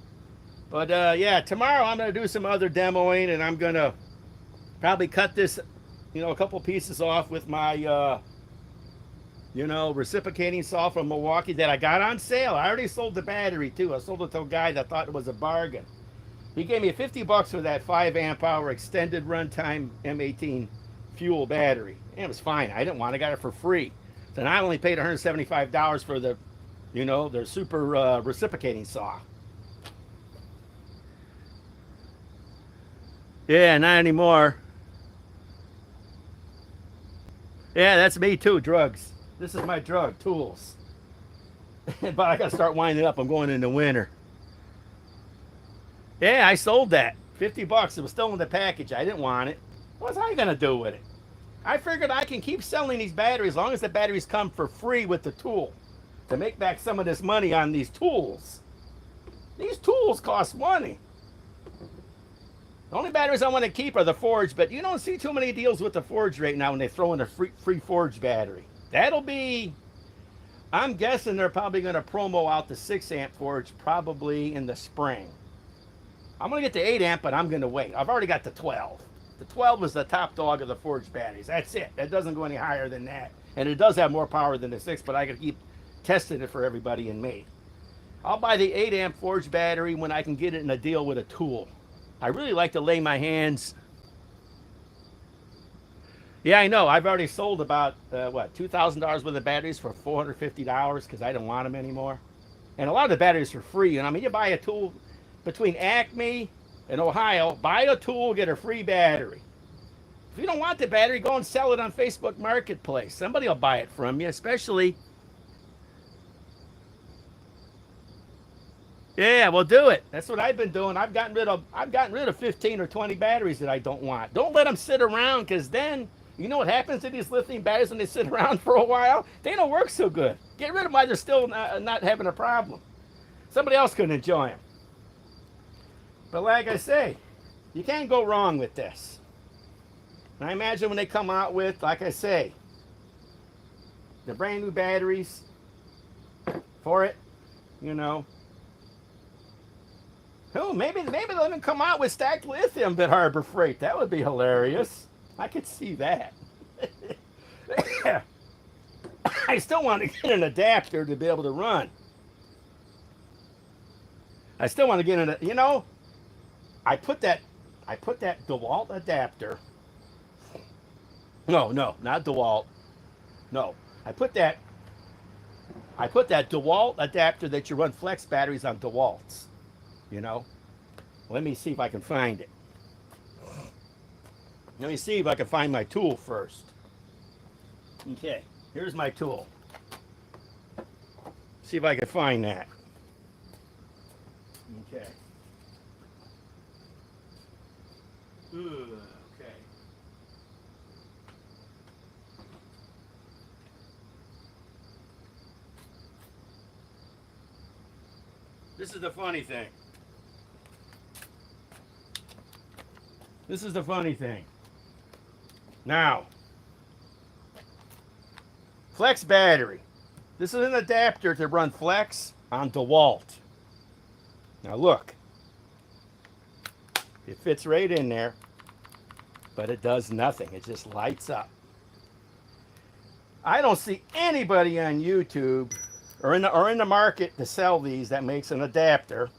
But, yeah, tomorrow I'm going to do some other demoing, and I'm going to probably cut this, a couple pieces off with my, reciprocating saw from Milwaukee that I got on sale. I already sold the battery, too. I sold it to a guy that thought it was a bargain. He gave me $50 for that 5 amp hour extended runtime M18 fuel battery. And it was fine. I didn't want it. I got it for free. Then I only paid $175 for the, their super reciprocating saw. Yeah, not anymore. Yeah, that's me too, drugs. This is my drug, tools. But I got to start winding up. I'm going into winter. Yeah, I sold that. $50. It was still in the package. I didn't want it. What's I going to do with it? I figured I can keep selling these batteries as long as the batteries come for free with the tool to make back some of this money on these tools. These tools cost money. The only batteries I want to keep are the Forge, but you don't see too many deals with the Forge right now when they throw in a free Forge battery. That'll be I'm guessing they're probably going to promo out the 6 amp forge probably in the spring. I'm going to get the 8 amp, but I'm going to wait. I've already got the 12. The 12 is the top dog of the forged batteries. That's it. That doesn't go any higher than that. And it does have more power than the 6, but I got to keep testing it for everybody and me. I'll buy the 8 amp forged battery when I can get it in a deal with a tool. I really like to lay my hands. Yeah, I know. I've already sold about, $2,000 worth of batteries for $450 because I don't want them anymore. And a lot of the batteries are free. And I mean, you buy a tool between Acme and Ohio, buy a tool, get a free battery. If you don't want the battery, go and sell it on Facebook Marketplace. Somebody will buy it from you, especially. Yeah, well, do it. That's what I've been doing. I've gotten rid of 15 or 20 batteries that I don't want. Don't let them sit around, because then you know what happens to these lithium batteries when they sit around for a while? They don't work so good. Get rid of them while they're still not having a problem. Somebody else can enjoy them. But like I say, you can't go wrong with this. And I imagine when they come out with, like I say, the brand new batteries for it, you know. Oh, maybe they'll even come out with stacked lithium at Harbor Freight. That would be hilarious. I could see that. I still want to get an adapter to be able to run. I still want to get an, you know, I put that DeWalt adapter. No, not DeWalt. No, I put that DeWalt adapter that you run flex batteries on DeWalt's. You know, let me see if I can find it. Let me see if I can find my tool first. Okay, here's my tool. See if I can find that. Okay. Ooh, okay. This is the funny thing. This is the funny thing. Now, flex battery. This is an adapter to run flex on DeWalt. Now look, it fits right in there, but it does nothing. It just lights up. I don't see anybody on YouTube or in the market to sell these that makes an adapter.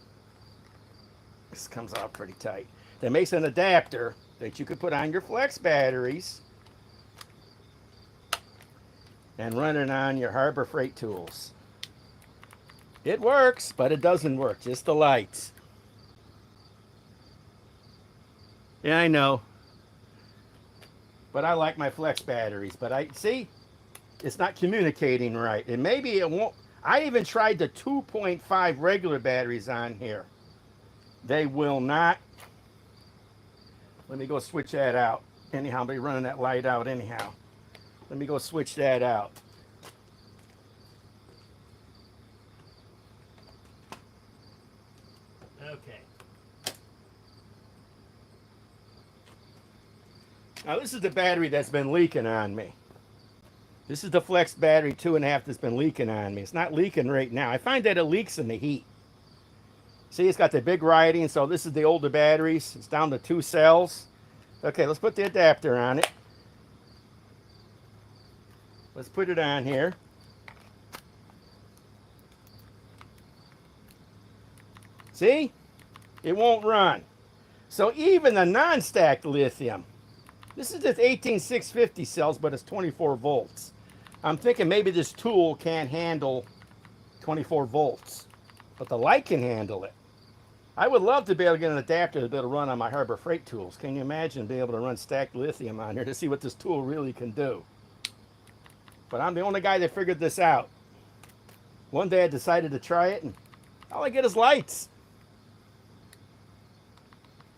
This comes out pretty tight. That makes an adapter that you could put on your flex batteries and run it on your Harbor Freight tools. It works, but it doesn't work. Just the lights. Yeah, I know. But I like my flex batteries. But I see, it's not communicating right. And maybe it won't. I even tried the 2.5 regular batteries on here. They will not. Let me go switch that out. Anyhow, I'll be running that light out anyhow. Let me go switch that out. Okay. Now this is the battery that's been leaking on me. This is the flex battery 2.5 that's been leaking on me. It's not leaking right now. I find that it leaks in the heat. See, it's got the big writing, so this is the older batteries. It's down to 2 cells. Okay, let's put the adapter on it. Let's put it on here. See? It won't run. So even the non-stacked lithium, this is just 18650 cells, but it's 24 volts. I'm thinking maybe this tool can't handle 24 volts, but the light can handle it. I would love to be able to get an adapter to be able to run on my Harbor Freight tools. Can you imagine being able to run stacked lithium on here to see what this tool really can do? But I'm the only guy that figured this out. One day I decided to try it, and all I get is lights.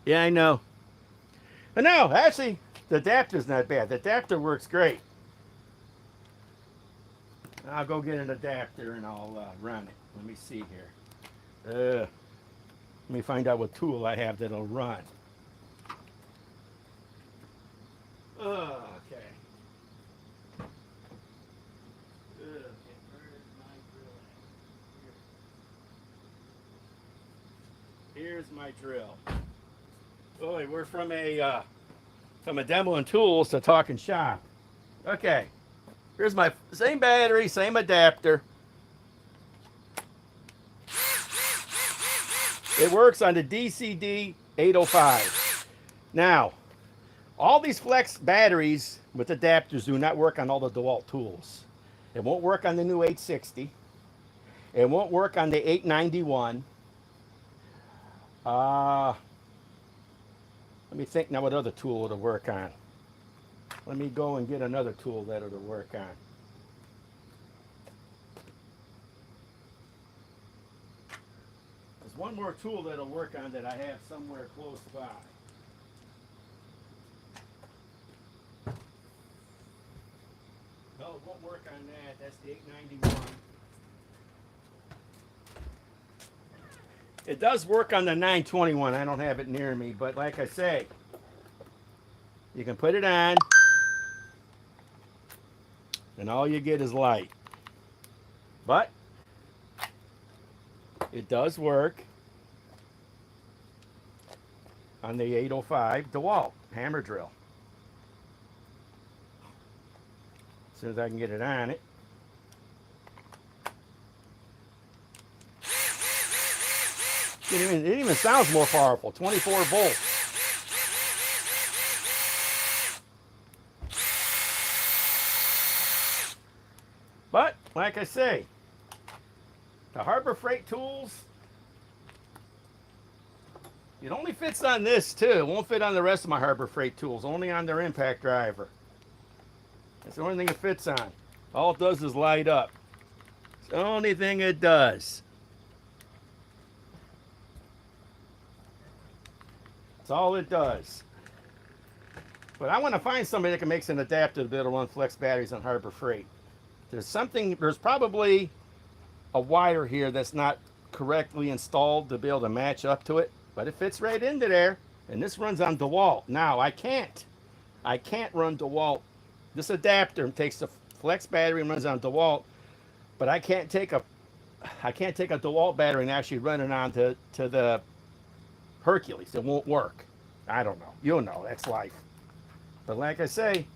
Yeah, I know. But no, actually, the adapter's not bad. The adapter works great. I'll go get an adapter and I'll run it. Let me see here. Let me find out what tool I have that'll run. Okay. Here's my drill. Boy, we're from a demo and tools to talking shop. Okay, here's my same battery, same adapter. It works on the DCD 805. Now, all these flex batteries with adapters do not work on all the DeWalt tools. It won't work on the new 860. It won't work on the 891. Let me think now what other tool it'll work on. Let me go and get another tool that it'll work on. There's one more tool that'll work on that I have somewhere close by. No, it won't work on that. That's the 891. It does work on the 921. I don't have it near me, but like I say, you can put it on, and all you get is light. But it does work on the 805 DeWalt hammer drill. As soon as I can get it on it. It even sounds more powerful, 24 volts. But, like I say, the Harbor Freight tools, it only fits on this too. It won't fit on the rest of my Harbor Freight tools, only on their impact driver. That's the only thing it fits on. All it does is light up. It's the only thing it does. That's all it does. But I want to find somebody that can make an adapter to be able to run flex batteries on Harbor Freight. There's probably a wire here that's not correctly installed to be able to match up to it, but it fits right into there, and this runs on DeWalt. Now, I can't run DeWalt. This adapter takes the flex battery and runs on DeWalt, but I can't take a DeWalt battery and actually run it on to the Hercules. It won't work. I don't know. You'll know. That's life. But like I say,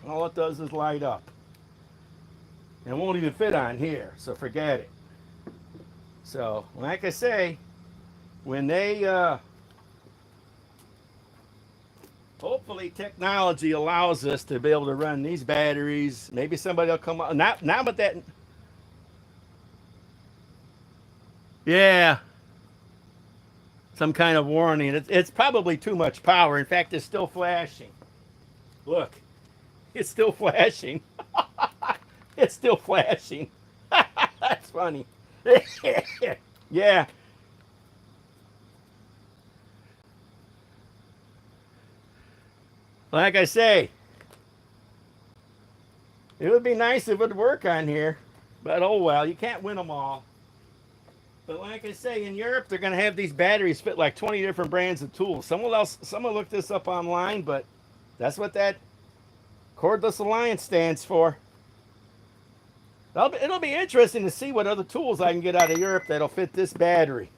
all it does is light up. And it won't even fit on here, so forget it. So, like I say, when they, hopefully technology allows us to be able to run these batteries, maybe somebody will come up, now but that, yeah, some kind of warning. It's probably too much power. In fact, it's still flashing. Look, it's still flashing. It's still flashing. That's funny. Yeah. Like I say, it would be nice if it would work on here, but oh well, you can't win them all. But like I say, in Europe, they're going to have these batteries fit like 20 different brands of tools. Someone looked this up online, but that's what that Cordless Alliance stands for. It'll be interesting to see what other tools I can get out of Europe that'll fit this battery.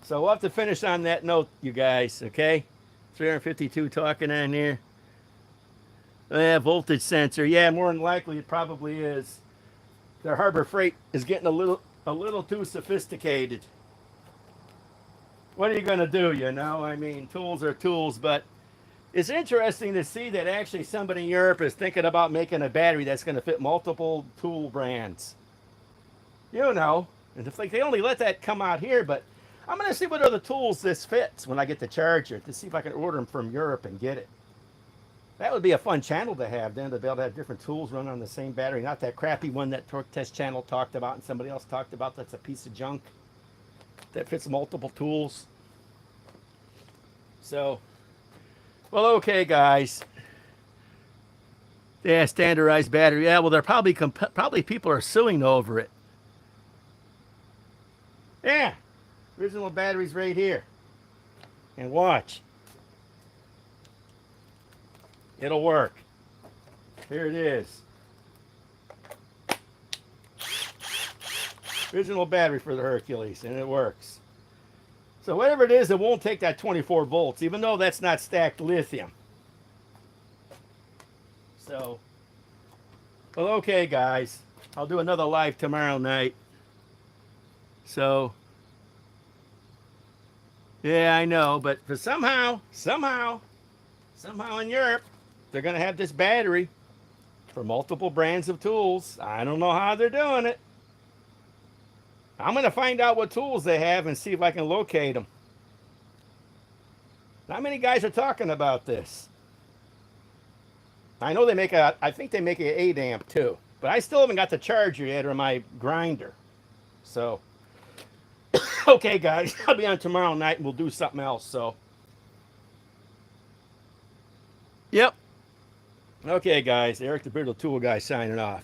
So we'll have to finish on that note, you guys, okay? 352 talking on here. Yeah, voltage sensor. Yeah, more than likely it probably is. Their Harbor Freight is getting a little too sophisticated. What are you going to do, you know? I mean, tools are tools, but it's interesting to see that actually somebody in Europe is thinking about making a battery that's going to fit multiple tool brands. You know, and if they only let that come out here, but I'm going to see what other tools this fits when I get the charger to see if I can order them from Europe and get it. That would be a fun channel to have then, to be able to have different tools run on the same battery, not that crappy one that Torque Test channel talked about and somebody else talked about that's a piece of junk that fits multiple tools. So, well, okay, guys. Yeah, standardized battery. Yeah, well, they're probably people are suing over it. Yeah, original batteries right here. And watch. It'll work. Here it is. Original battery for the Hercules, and it works. So whatever it is, it won't take that 24 volts, even though that's not stacked lithium. So, well, okay, guys. I'll do another live tomorrow night. So, yeah, I know, but for somehow in Europe, they're going to have this battery for multiple brands of tools. I don't know how they're doing it. I'm going to find out what tools they have and see if I can locate them. Not many guys are talking about this. I know they make I think they make an 8 amp too, but I still haven't got the charger yet or my grinder. So, okay, guys, I'll be on tomorrow night and we'll do something else. So, yep. Okay, guys, Eric the Brittle Tool Guy signing off.